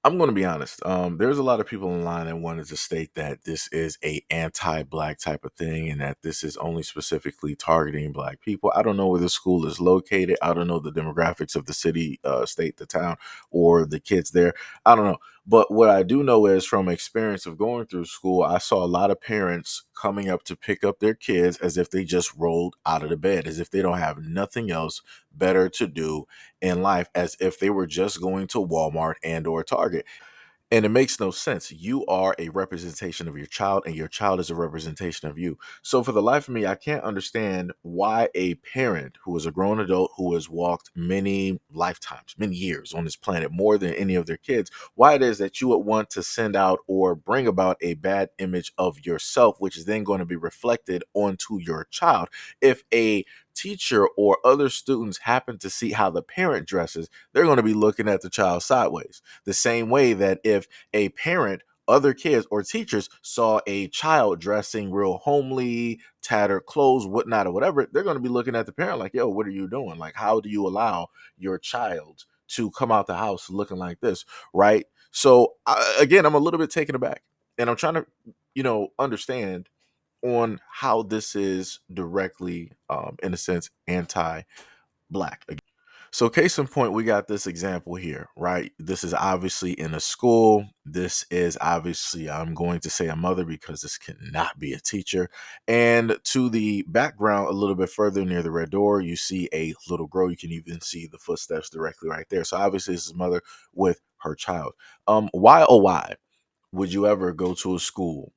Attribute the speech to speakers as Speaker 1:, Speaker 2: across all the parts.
Speaker 1: I'm going to be honest. There's a lot of people in line that wanted to state that this is a anti-black type of thing, and that this is only specifically targeting black people. I don't know where the school is located. I don't know the demographics of the city, state, the town, or the kids there. I don't know. But what I do know is from experience of going through school, I saw a lot of parents coming up to pick up their kids as if they just rolled out of the bed, as if they don't have nothing else better to do in life, as if they were just going to Walmart and or Target. And it makes no sense. You are a representation of your child, and your child is a representation of you. So, for the life of me, I can't understand why a parent who is a grown adult who has walked many lifetimes, many years on this planet, more than any of their kids, why it is that you would want to send out or bring about a bad image of yourself, which is then going to be reflected onto your child. If a teacher or other students happen to see how the parent dresses, they're going to be looking at the child sideways. The same way that if a parent, other kids, or teachers saw a child dressing real homely, tattered clothes, whatnot, or whatever, they're going to be looking at the parent like, yo, what are you doing? Like, how do you allow your child to come out the house looking like this? Right. So, again, I'm a little bit taken aback, and I'm trying to, understand on how this is directly, in a sense, anti black. So, case in point, we got this example here, right? This is obviously in a school. This is obviously, I'm going to say, a mother, because this cannot be a teacher. And to the background, a little bit further near the red door, you see a little girl. You can even see the footsteps directly right there. So, obviously, this is a mother with her child. Why, oh, why would you ever go to a school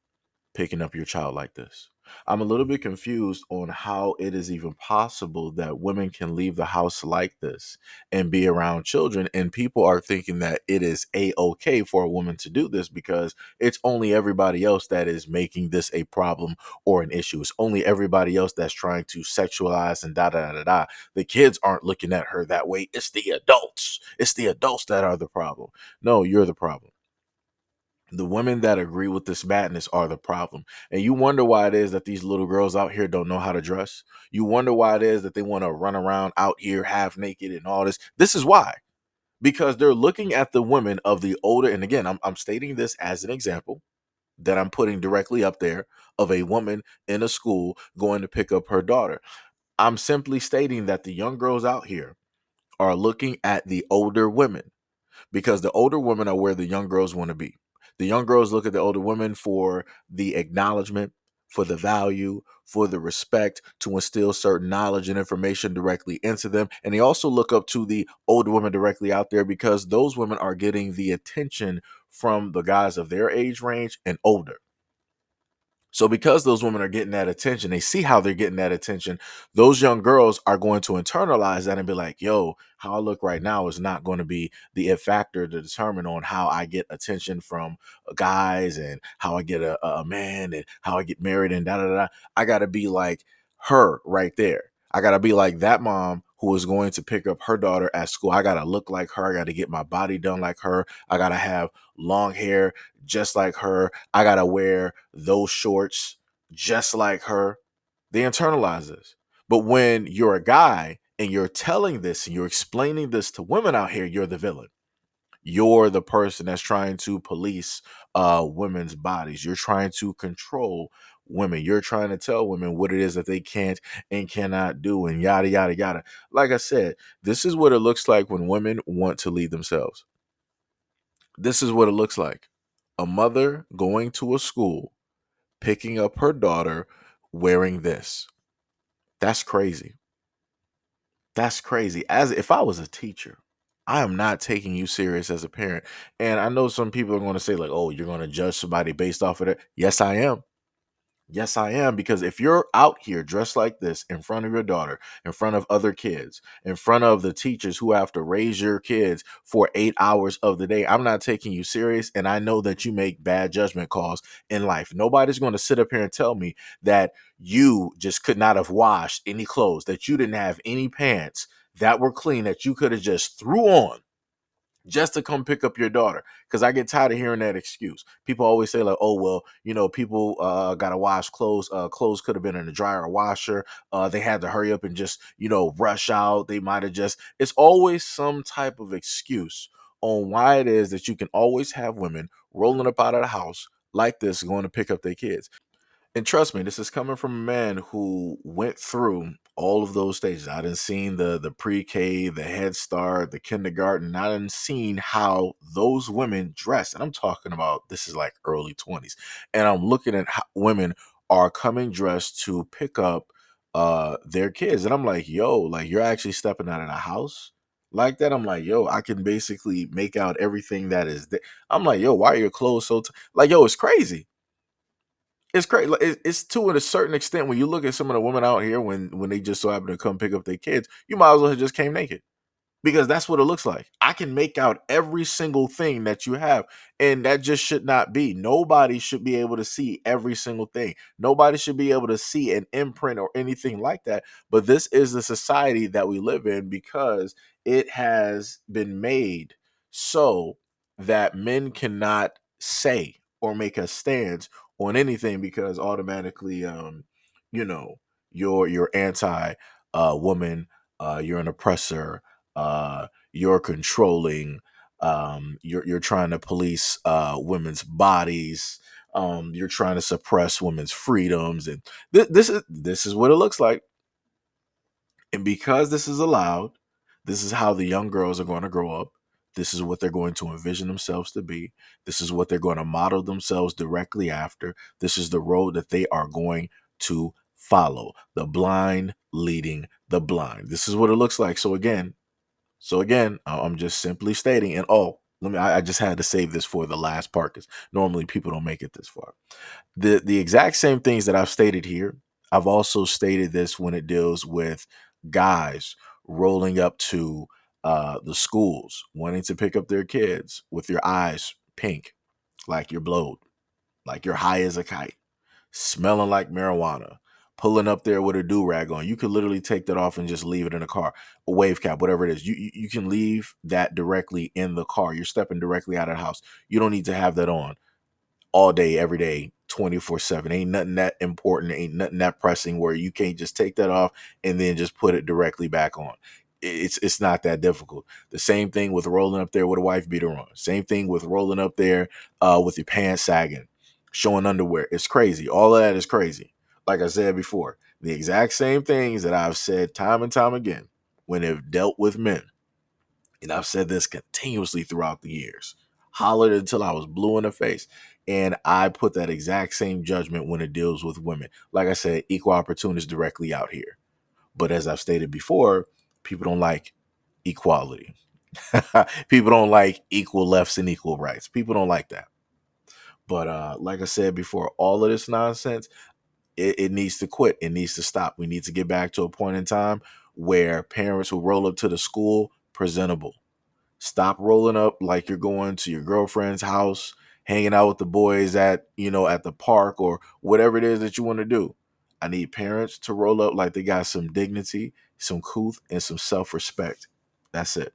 Speaker 1: picking up your child like this? I'm a little bit confused on how it is even possible that women can leave the house like this and be around children, and people are thinking that it is a okay for a woman to do this because it's only everybody else that is making this a problem or an issue. It's only everybody else that's trying to sexualize and da da da da da. The kids aren't looking at her that way. It's the adults. It's the adults that are the problem. No, you're the problem. The women that agree with this madness are the problem. And you wonder why it is that these little girls out here don't know how to dress. You wonder why it is that they want to run around out here half naked and all this. This is why. Because they're looking at the women of the older, and again, I'm stating this as an example that I'm putting directly up there of a woman in a school going to pick up her daughter. I'm simply stating that the young girls out here are looking at the older women, because the older women are where the young girls want to be. The young girls look at the older women for the acknowledgement, for the value, for the respect, to instill certain knowledge and information directly into them. And they also look up to the older women directly out there because those women are getting the attention from the guys of their age range and older. So because those women are getting that attention, they see how they're getting that attention. Those young girls are going to internalize that and be like, yo, how I look right now is not going to be the it factor to determine on how I get attention from guys, and how I get a man, and how I get married, and da da da. I got to be like her right there. I got to be like that mom who is going to pick up her daughter at school. I got to look like her. I got to get my body done like her. I got to have long hair just like her. I gotta wear those shorts just like her. They internalize this. But when you're a guy and you're telling this and you're explaining this to women out here, you're the villain. You're the person that's trying to police women's bodies. You're trying to control women. You're trying to tell women what it is that they can't and cannot do, and yada yada yada. Like I said, this is what it looks like when women want to lead themselves. This is what it looks like. A mother going to a school, picking up her daughter wearing this. That's crazy. That's crazy. As if I was a teacher, I am not taking you serious as a parent. And I know some people are going to say, like, oh, you're going to judge somebody based off of it. Yes, I am. Yes, I am. Because if you're out here dressed like this in front of your daughter, in front of other kids, in front of the teachers who have to raise your kids for 8 hours of the day, I'm not taking you serious. And I know that you make bad judgment calls in life. Nobody's going to sit up here and tell me that you just could not have washed any clothes, that you didn't have any pants that were clean that you could have just threw on just to come pick up your daughter. Because I get tired of hearing that excuse. People always say, like, oh, well, people gotta wash clothes. Clothes could have been in the dryer or washer. They had to hurry up and just rush out. They might have just, it's always some type of excuse on why it is that you can always have women rolling up out of the house like this, going to pick up their kids. And trust me, this is coming from a man who went through all of those stages. I done seen the pre-K, the Head Start, the kindergarten. I done seen how those women dress. And I'm talking about this is like early 20s. And I'm looking at how women are coming dressed to pick up their kids. And I'm like, yo, like you're actually stepping out of the house like that. I'm like, yo, I can basically make out everything that is there. I'm like, yo, why are your clothes so like, yo, it's crazy. It's crazy. Like, it's to a certain extent when you look at some of the women out here when they just so happen to come pick up their kids, you might as well have just came naked because that's what it looks like. I can make out every single thing that you have, and that just should not be. Nobody should be able to see every single thing. Nobody should be able to see an imprint or anything like that. But this is the society that we live in because it has been made so that men cannot say or make a stance on anything because automatically you know you're anti woman, you're an oppressor, you're controlling, you're trying to police women's bodies, you're trying to suppress women's freedoms, and this is what it looks like. And because this is allowed, this is how the young girls are going to grow up. This is what they're going to envision themselves to be. This is what they're going to model themselves directly after. This is the road that they are going to follow. The blind leading the blind. This is what it looks like. So again, I'm just simply stating, and oh, I just had to save this for the last part because normally people don't make it this far. The exact same things that I've stated here, I've also stated this when it deals with guys rolling up to the schools, wanting to pick up their kids with your eyes pink, like you're blowed, like you're high as a kite, smelling like marijuana, pulling up there with a do rag on. You could literally take that off and just leave it in the car, a wave cap, whatever it is. You can leave that directly in the car. You're stepping directly out of the house. You don't need to have that on all day, every day, 24/7. Ain't nothing that important, ain't nothing that pressing where you can't just take that off and then just put it directly back on. It's not that difficult. The same thing with rolling up there with a wife beater on. Same thing with rolling up there with your pants sagging, showing underwear. It's crazy. All of that is crazy. Like I said before, the exact same things that I've said time and time again when have dealt with men, and I've said this continuously throughout the years, hollered until I was blue in the face. And I put that exact same judgment when it deals with women. Like I said, equal opportunities directly out here. But as I've stated before, people don't like equality. People don't like equal lefts and equal rights. People don't like that. But like I said before, all of this nonsense, it needs to quit. It needs to stop. We need to get back to a point in time where parents will roll up to the school presentable. Stop rolling up like you're going to your girlfriend's house, hanging out with the boys at the park or whatever it is that you want to do. I need parents to roll up like they got some dignity, some couth, and some self-respect. That's it.